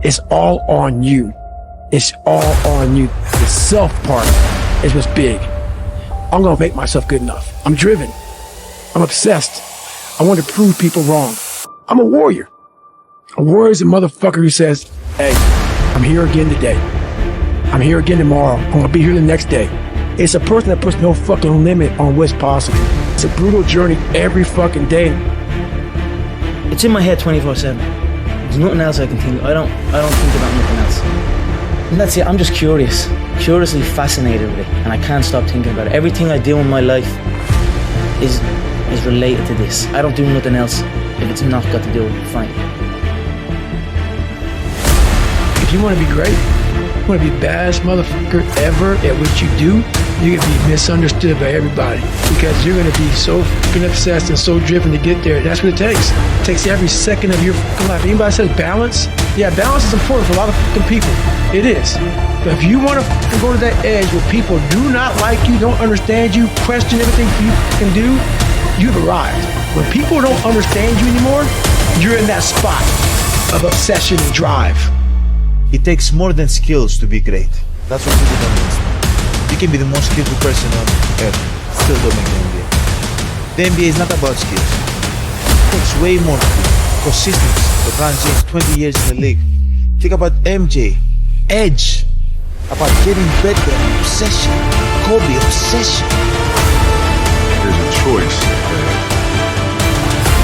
It's all on you. It's all on you. The self part is what's big. I'm gonna make myself good enough. I'm driven. I'm obsessed. I want to prove people wrong. I'm a warrior. A warrior is a motherfucker who says, hey, I'm here again today. I'm here again tomorrow. I'm gonna be here the next day. It's a person that puts no fucking limit on what's possible. It's a brutal journey every fucking day. It's in my head 24/7. There's nothing else I can think. I don't think about nothing else. And that's it. I'm just curiously fascinated with it, and I can't stop thinking about it. Everything I do in my life is related to this. I don't do nothing else if it's not got to do with fighting. If you want to be great, you want to be the baddest motherfucker ever at what you do, you're going to be misunderstood by everybody because you're going to be so fucking obsessed and so driven to get there. That's what it takes. It takes every second of your fucking life. Anybody says balance? Yeah, balance is important for a lot of fucking people. It is. But if you want to fucking go to that edge where people do not like you, don't understand you, question everything you can do, you've arrived. When people don't understand you anymore, you're in that spot of obsession and drive. It takes more than skills to be great. That's what people don't understand. You can be the most skillful person on earth, still don't make the NBA. The NBA is not about skills. It takes way more consistency. LeBron James, 20 years in the league. Think about MJ, edge, about getting better, obsession, Kobe, obsession. There's a choice that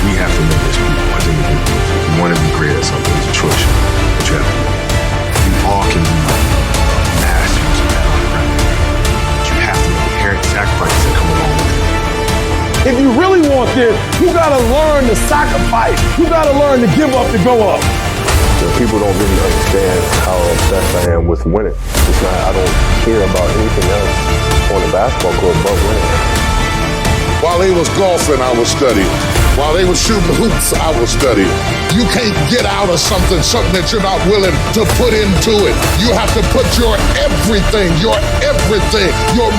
we have to make as people, as individuals. If you want to be great at something, there's a choice that you have to make. We all can be masters of that art, but you have to make inherent sacrifices that come along with it. If you really want this, you gotta learn to sacrifice. You gotta learn to give up to go up. People don't really understand how obsessed I am with winning. It's not, I don't care about anything else on the basketball court but winning. While they was golfing, I was studying. While they was shooting hoops, I was studying. You can't get out of something that you're not willing to put into it. You have to put your everything, your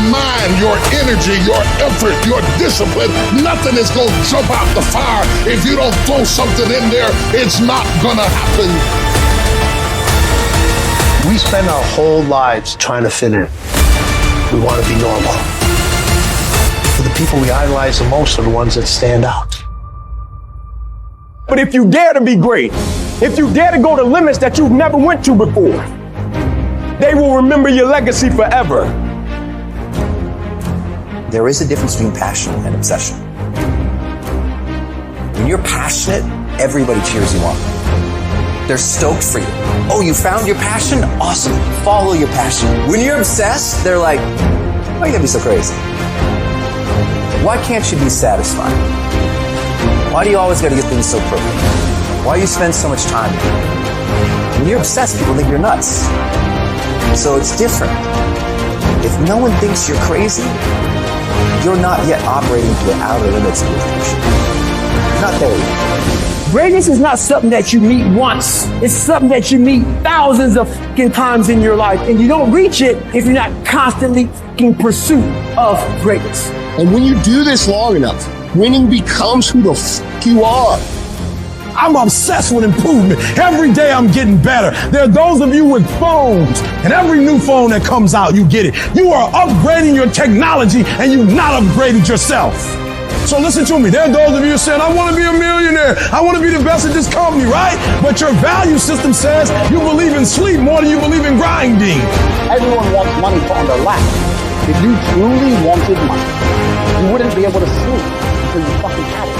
mind, your energy, your effort, your discipline. Nothing is gonna jump out the fire. If you don't throw something in there, it's not gonna happen. We spend our whole lives trying to fit in. We want to be normal. The people we idolize the most are the ones that stand out. But if you dare to be great, if you dare to go to limits that you've never went to before, they will remember your legacy forever. There is a difference between passion and obsession. When you're passionate, everybody cheers you on. They're stoked for you. Oh, you found your passion? Awesome. Follow your passion. When you're obsessed, they're like, why are you gonna be so crazy? Why can't you be satisfied? Why do you always gotta get things so perfect? Why do you spend so much time? When you're obsessed, people think you're nuts. So it's different. If no one thinks you're crazy, you're not yet operating to the outer limits of your function. You're not there yet. Greatness is not something that you meet once. It's something that you meet thousands of fucking times in your life. And you don't reach it if you're not constantly in pursuit of greatness. And when you do this long enough, winning becomes who the fuck you are. I'm obsessed with improvement. Every day I'm getting better. There are those of you with phones, and every new phone that comes out, you get it. You are upgrading your technology, and you've not upgraded yourself. So listen to me. There are those of you saying, I want to be a millionaire. I want to be the best at this company, right? But your value system says you believe in sleep more than you believe in grinding. Everyone wants money put on their lap. If you truly wanted money, you wouldn't be able to sleep until you fucking had it.